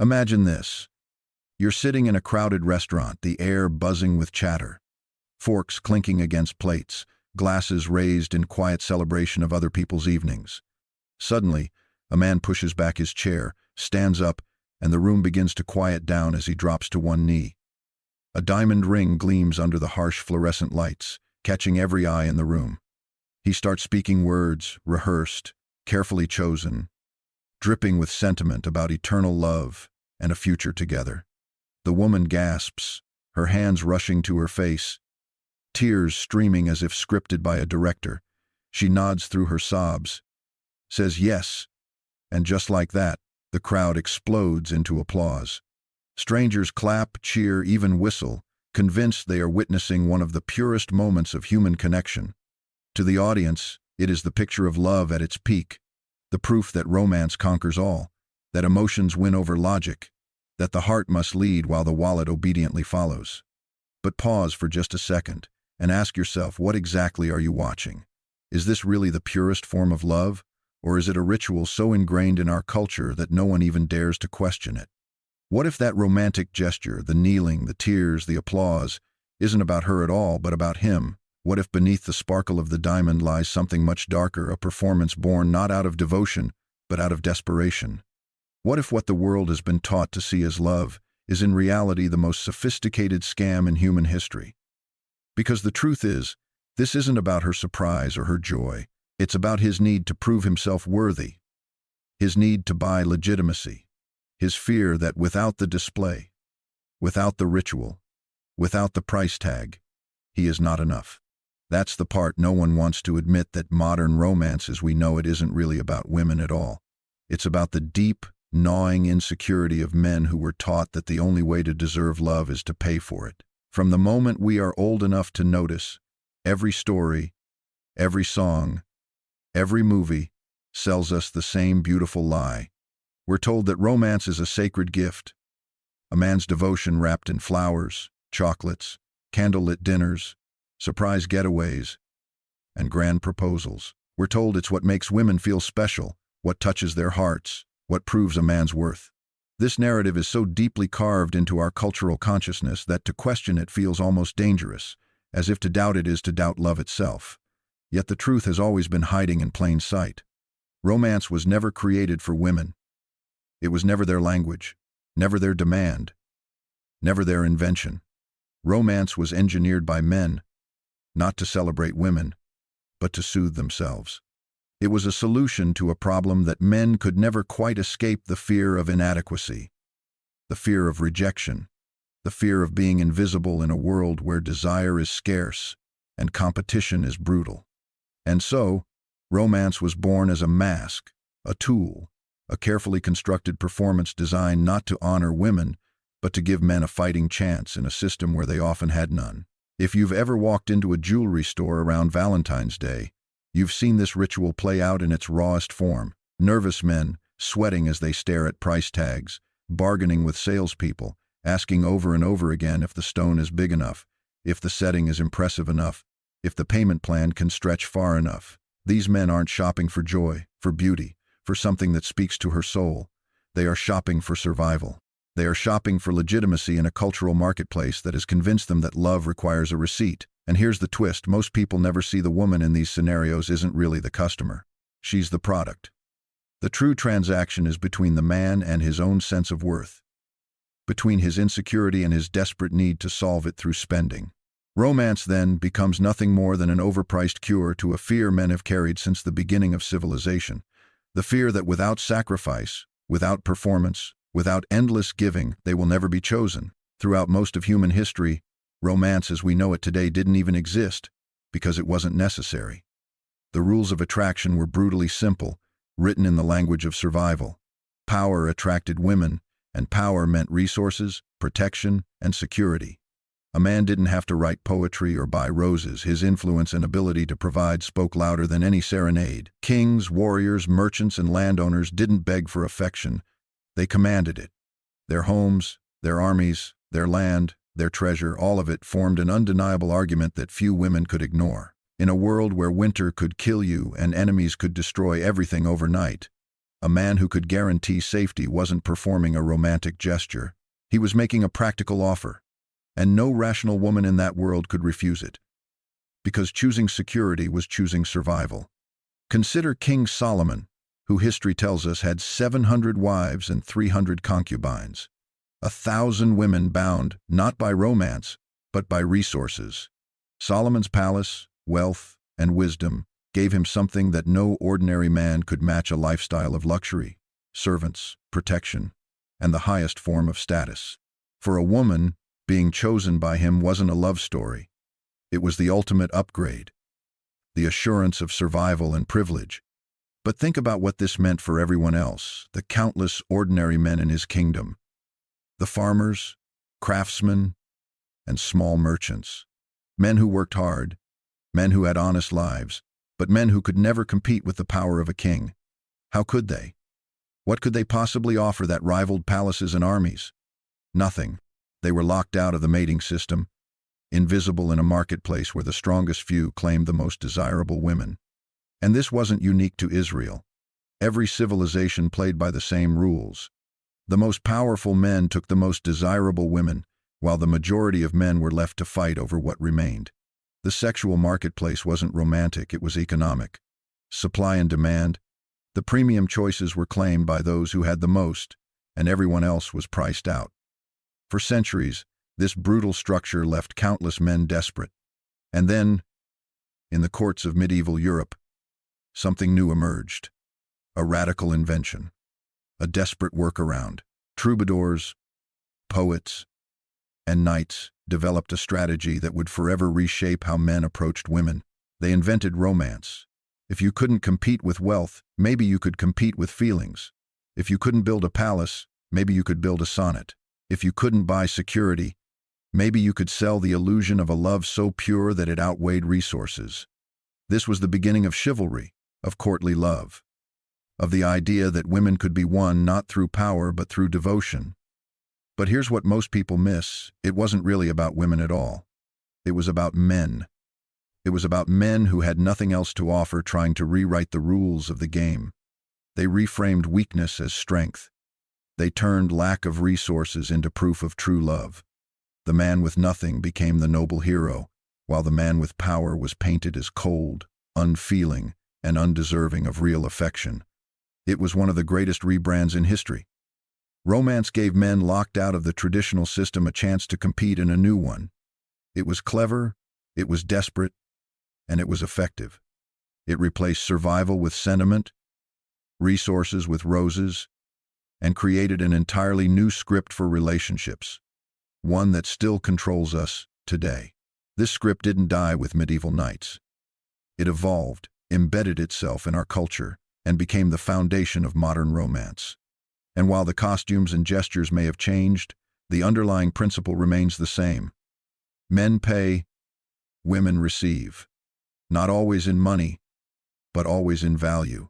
Imagine this. You're sitting in a crowded restaurant, the air buzzing with chatter, forks clinking against plates, glasses raised in quiet celebration of other people's evenings. Suddenly, a man pushes back his chair, stands up, and the room begins to quiet down as he drops to one knee. A diamond ring gleams under the harsh fluorescent lights, catching every eye in the room. He starts speaking words, rehearsed, carefully chosen, dripping with sentiment about eternal love and a future together. The woman gasps, her hands rushing to her face, tears streaming as if scripted by a director. She nods through her sobs, says yes, and just like that, the crowd explodes into applause. Strangers clap, cheer, even whistle, convinced they are witnessing one of the purest moments of human connection. To the audience, it is the picture of love at its peak, the proof that romance conquers all, that emotions win over logic, that the heart must lead while the wallet obediently follows. But pause for just a second and ask yourself, what exactly are you watching? Is this really the purest form of love, or is it a ritual so ingrained in our culture that no one even dares to question it? What if that romantic gesture, the kneeling, the tears, the applause, isn't about her at all, but about him? What if beneath the sparkle of the diamond lies something much darker, a performance born not out of devotion, but out of desperation? What if what the world has been taught to see as love is in reality the most sophisticated scam in human history? Because the truth is, this isn't about her surprise or her joy. It's about his need to prove himself worthy, his need to buy legitimacy, his fear that without the display, without the ritual, without the price tag, he is not enough. That's the part no one wants to admit, that modern romance as we know it isn't really about women at all. It's about the deep, gnawing insecurity of men who were taught that the only way to deserve love is to pay for it. From the moment we are old enough to notice, every story, every song, every movie sells us the same beautiful lie. We're told that romance is a sacred gift, a man's devotion wrapped in flowers, chocolates, candlelit dinners, surprise getaways, and grand proposals. We're told it's what makes women feel special, what touches their hearts, what proves a man's worth. This narrative is so deeply carved into our cultural consciousness that to question it feels almost dangerous, as if to doubt it is to doubt love itself. Yet the truth has always been hiding in plain sight. Romance was never created for women. It was never their language, never their demand, never their invention. Romance was engineered by men, not to celebrate women, but to soothe themselves. It was a solution to a problem that men could never quite escape: the fear of inadequacy, the fear of rejection, the fear of being invisible in a world where desire is scarce and competition is brutal. And so, romance was born as a mask, a tool, a carefully constructed performance designed not to honor women, but to give men a fighting chance in a system where they often had none. If you've ever walked into a jewelry store around Valentine's Day, you've seen this ritual play out in its rawest form. Nervous men, sweating as they stare at price tags, bargaining with salespeople, asking over and over again if the stone is big enough, if the setting is impressive enough, if the payment plan can stretch far enough. These men aren't shopping for joy, for beauty, for something that speaks to her soul. They are shopping for survival. They are shopping for legitimacy in a cultural marketplace that has convinced them that love requires a receipt. And here's the twist: most people never see the woman in these scenarios isn't really the customer. She's the product. The true transaction is between the man and his own sense of worth, between his insecurity and his desperate need to solve it through spending. Romance, then, becomes nothing more than an overpriced cure to a fear men have carried since the beginning of civilization. The fear that without sacrifice, without performance, without endless giving, they will never be chosen. Throughout most of human history, romance as we know it today didn't even exist because it wasn't necessary. The rules of attraction were brutally simple, written in the language of survival. Power attracted women, and power meant resources, protection, and security. A man didn't have to write poetry or buy roses. His influence and ability to provide spoke louder than any serenade. Kings, warriors, merchants, and landowners didn't beg for affection. They commanded it. Their homes, their armies, their land, their treasure, all of it formed an undeniable argument that few women could ignore. In a world where winter could kill you and enemies could destroy everything overnight, A man who could guarantee safety wasn't performing a romantic gesture. He was making a practical offer, and no rational woman in that world could refuse it. Because choosing security was choosing survival. Consider King Solomon, who history tells us had 700 wives and 300 concubines. 1,000 women bound not by romance, but by resources. Solomon's palace, wealth, and wisdom gave him something that no ordinary man could match: a lifestyle of luxury, servants, protection, and the highest form of status. For a woman, being chosen by him wasn't a love story. It was the ultimate upgrade, the assurance of survival and privilege. But think about what this meant for everyone else, the countless ordinary men in his kingdom. The farmers, craftsmen, and small merchants. Men who worked hard, men who had honest lives, but men who could never compete with the power of a king. How could they? What could they possibly offer that rivaled palaces and armies? Nothing. They were locked out of the mating system, invisible in a marketplace where the strongest few claimed the most desirable women. And this wasn't unique to Israel. Every civilization played by the same rules. The most powerful men took the most desirable women, while the majority of men were left to fight over what remained. The sexual marketplace wasn't romantic, it was economic. Supply and demand. The premium choices were claimed by those who had the most, and everyone else was priced out. For centuries, this brutal structure left countless men desperate. And then, in the courts of medieval Europe, something new emerged. A radical invention. A desperate workaround. Troubadours, poets, and knights developed a strategy that would forever reshape how men approached women. They invented romance. If you couldn't compete with wealth, maybe you could compete with feelings. If you couldn't build a palace, maybe you could build a sonnet. If you couldn't buy security, maybe you could sell the illusion of a love so pure that it outweighed resources. This was the beginning of chivalry, of courtly love, of the idea that women could be won not through power but through devotion. But here's what most people miss: it wasn't really about women at all. It was about men. It was about men who had nothing else to offer, trying to rewrite the rules of the game. They reframed weakness as strength. They turned lack of resources into proof of true love. The man with nothing became the noble hero, while the man with power was painted as cold, unfeeling, and undeserving of real affection. It was one of the greatest rebrands in history. Romance gave men locked out of the traditional system a chance to compete in a new one. It was clever, it was desperate, and it was effective. It replaced survival with sentiment, resources with roses, and created an entirely new script for relationships, one that still controls us today. This script didn't die with medieval knights. It evolved, embedded itself in our culture, and became the foundation of modern romance. And while the costumes and gestures may have changed, the underlying principle remains the same. Men pay, women receive. Not always in money, but always in value.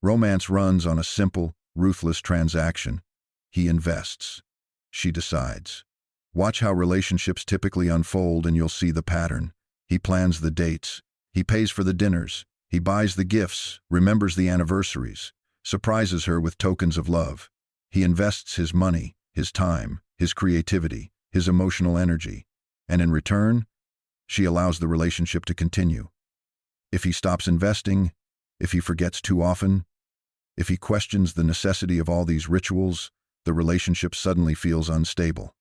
Romance runs on a simple, ruthless transaction. He invests. She decides. Watch how relationships typically unfold and you'll see the pattern. He plans the dates. He pays for the dinners. He buys the gifts, remembers the anniversaries, surprises her with tokens of love. He invests his money, his time, his creativity, his emotional energy. And in return, she allows the relationship to continue. If he stops investing, if he forgets too often, if he questions the necessity of all these rituals, the relationship suddenly feels unstable.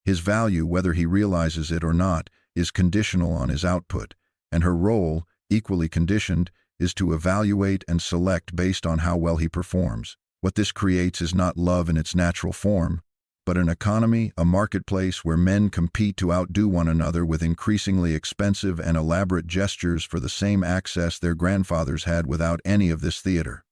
His value, whether he realizes it or not, is conditional on his output, and her role, equally conditioned, is to evaluate and select based on how well he performs. What this creates is not love in its natural form, but an economy, a marketplace where men compete to outdo one another with increasingly expensive and elaborate gestures for the same access their grandfathers had without any of this theater.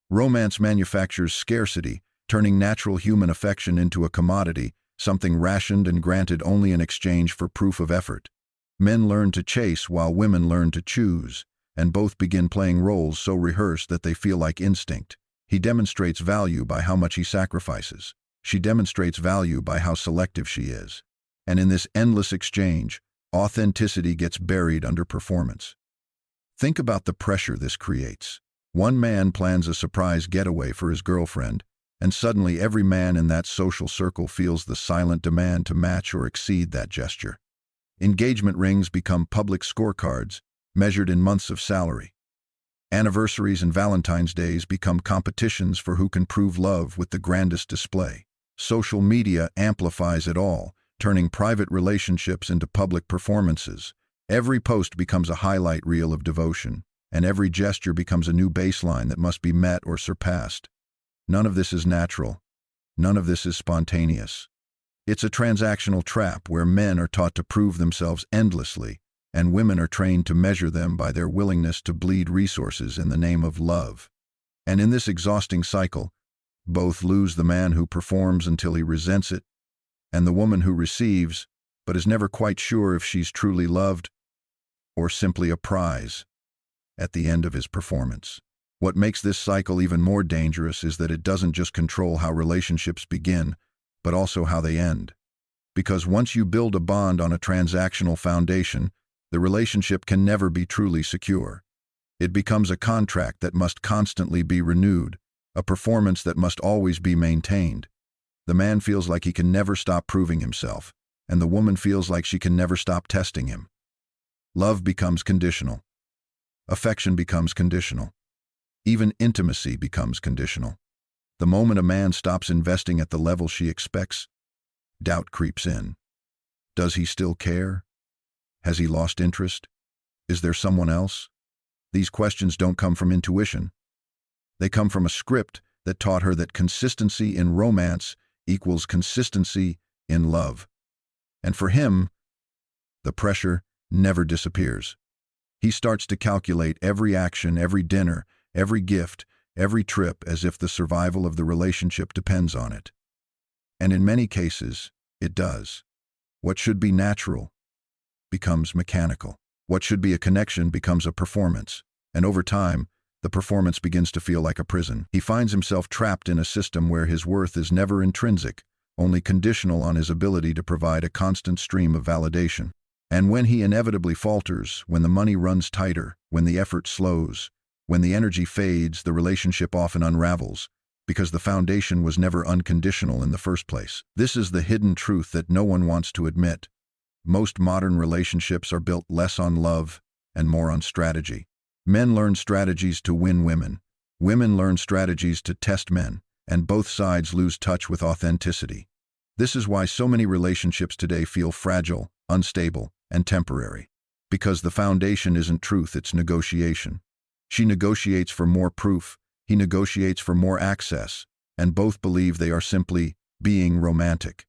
Romance manufactures scarcity, turning natural human affection into a commodity, something rationed and granted only in exchange for proof of effort. Men learn to chase while women learn to choose, and both begin playing roles so rehearsed that they feel like instinct. He demonstrates value by how much he sacrifices. She demonstrates value by how selective she is. And in this endless exchange, authenticity gets buried under performance. Think about the pressure this creates. One man plans a surprise getaway for his girlfriend, and suddenly every man in that social circle feels the silent demand to match or exceed that gesture. Engagement rings become public scorecards, measured in months of salary. Anniversaries and Valentine's Days become competitions for who can prove love with the grandest display. Social media amplifies it all, turning private relationships into public performances. Every post becomes a highlight reel of devotion, and every gesture becomes a new baseline that must be met or surpassed. None of this is natural. None of this is spontaneous. It's a transactional trap where men are taught to prove themselves endlessly, and women are trained to measure them by their willingness to bleed resources in the name of love. And in this exhausting cycle, both lose: the man who performs until he resents it, and the woman who receives, but is never quite sure if she's truly loved or simply a prize at the end of his performance. What makes this cycle even more dangerous is that it doesn't just control how relationships begin, but also how they end. Because once you build a bond on a transactional foundation, the relationship can never be truly secure. It becomes a contract that must constantly be renewed, a performance that must always be maintained. The man feels like he can never stop proving himself, and the woman feels like she can never stop testing him. Love becomes conditional. Affection becomes conditional. Even intimacy becomes conditional. The moment a man stops investing at the level she expects, doubt creeps in. Does he still care? Has he lost interest? Is there someone else? These questions don't come from intuition. They come from a script that taught her that consistency in romance equals consistency in love. And for him, the pressure never disappears. He starts to calculate every action, every dinner, every gift, every trip as if the survival of the relationship depends on it. And in many cases, it does. What should be natural becomes mechanical. What should be a connection becomes a performance. And over time, the performance begins to feel like a prison. He finds himself trapped in a system where his worth is never intrinsic, only conditional on his ability to provide a constant stream of validation. And when he inevitably falters, when the money runs tighter, when the effort slows, when the energy fades, the relationship often unravels, because the foundation was never unconditional in the first place. This is the hidden truth that no one wants to admit. Most modern relationships are built less on love and more on strategy. Men learn strategies to win women. Women learn strategies to test men, and both sides lose touch with authenticity. This is why so many relationships today feel fragile, unstable, and temporary. Because the foundation isn't truth, it's negotiation. She negotiates for more proof, he negotiates for more access, and both believe they are simply being romantic.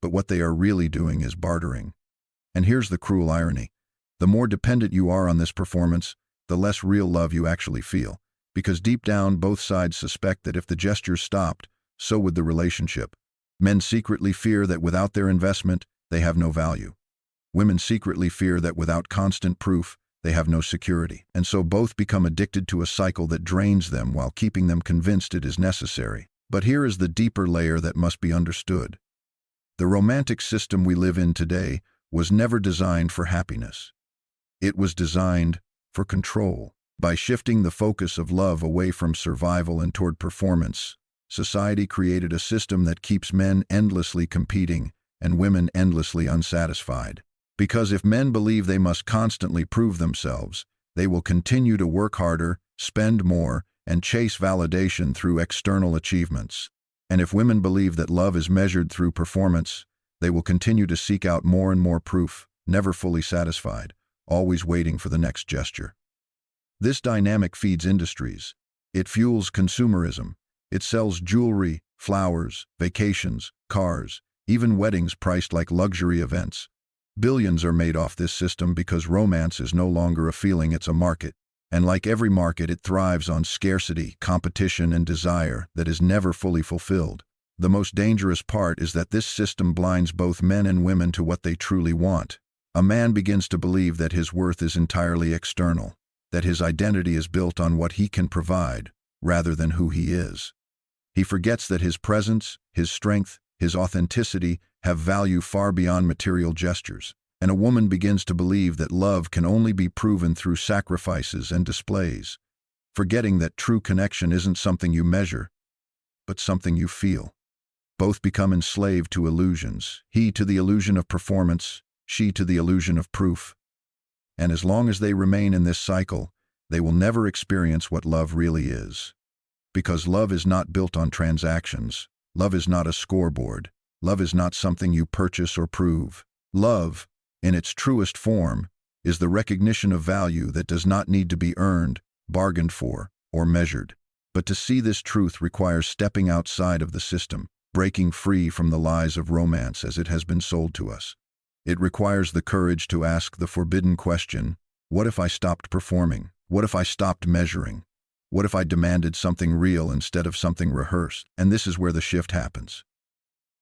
But what they are really doing is bartering. And here's the cruel irony. The more dependent you are on this performance, the less real love you actually feel. Because deep down, both sides suspect that if the gestures stopped, so would the relationship. Men secretly fear that without their investment, they have no value. Women secretly fear that without constant proof, they have no security. And so both become addicted to a cycle that drains them while keeping them convinced it is necessary. But here is the deeper layer that must be understood. The romantic system we live in today was never designed for happiness. It was designed for control. By shifting the focus of love away from survival and toward performance, society created a system that keeps men endlessly competing and women endlessly unsatisfied. Because if men believe they must constantly prove themselves, they will continue to work harder, spend more, and chase validation through external achievements. And if women believe that love is measured through performance, they will continue to seek out more and more proof, never fully satisfied, always waiting for the next gesture. This dynamic feeds industries. It fuels consumerism. It sells jewelry, flowers, vacations, cars, even weddings priced like luxury events. Billions are made off this system because romance is no longer a feeling, it's a market. And like every market, it thrives on scarcity, competition, and desire that is never fully fulfilled. The most dangerous part is that this system blinds both men and women to what they truly want. A man begins to believe that his worth is entirely external, that his identity is built on what he can provide, rather than who he is. He forgets that his presence, his strength, his authenticity have value far beyond material gestures. And a woman begins to believe that love can only be proven through sacrifices and displays. forgetting that true connection isn't something you measure, but something you feel. Both become enslaved to illusions, he to the illusion of performance, she to the illusion of proof. And as long as they remain in this cycle, they will never experience what love really is. Because love is not built on transactions. Love is not a scoreboard. Love is not something you purchase or prove. Love, in its truest form, is the recognition of value that does not need to be earned, bargained for, or measured. But to see this truth requires stepping outside of the system, breaking free from the lies of romance as it has been sold to us. It requires the courage to ask the forbidden question, what if I stopped performing? What if I stopped measuring? What if I demanded something real instead of something rehearsed? And this is where the shift happens.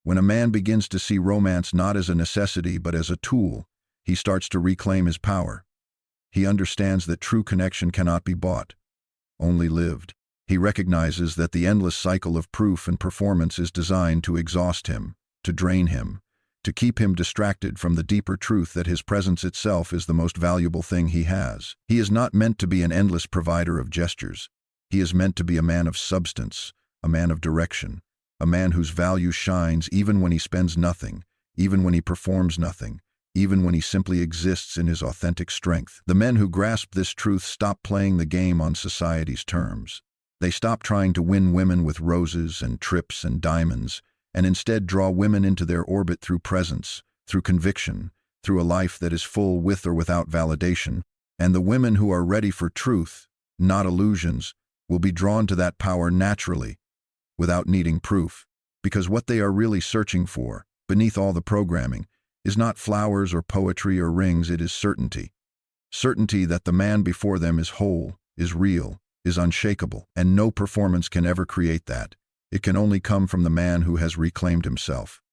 When a man begins to see romance not as a necessity but as a tool, he starts to reclaim his power. He understands that true connection cannot be bought, only lived. He recognizes that the endless cycle of proof and performance is designed to exhaust him, to drain him, to keep him distracted from the deeper truth that his presence itself is the most valuable thing he has. He is not meant to be an endless provider of gestures. He is meant to be a man of substance, a man of direction, a man whose value shines even when he spends nothing, even when he performs nothing, even when he simply exists in his authentic strength. The men who grasp this truth stop playing the game on society's terms. They stop trying to win women with roses and trips and diamonds, and instead draw women into their orbit through presence, through conviction, through a life that is full with or without validation. And the women who are ready for truth, not illusions, will be drawn to that power naturally, without needing proof. Because what they are really searching for, beneath all the programming, is not flowers or poetry or rings, it is certainty. Certainty that the man before them is whole, is real, is unshakable, and no performance can ever create that. It can only come from the man who has reclaimed himself.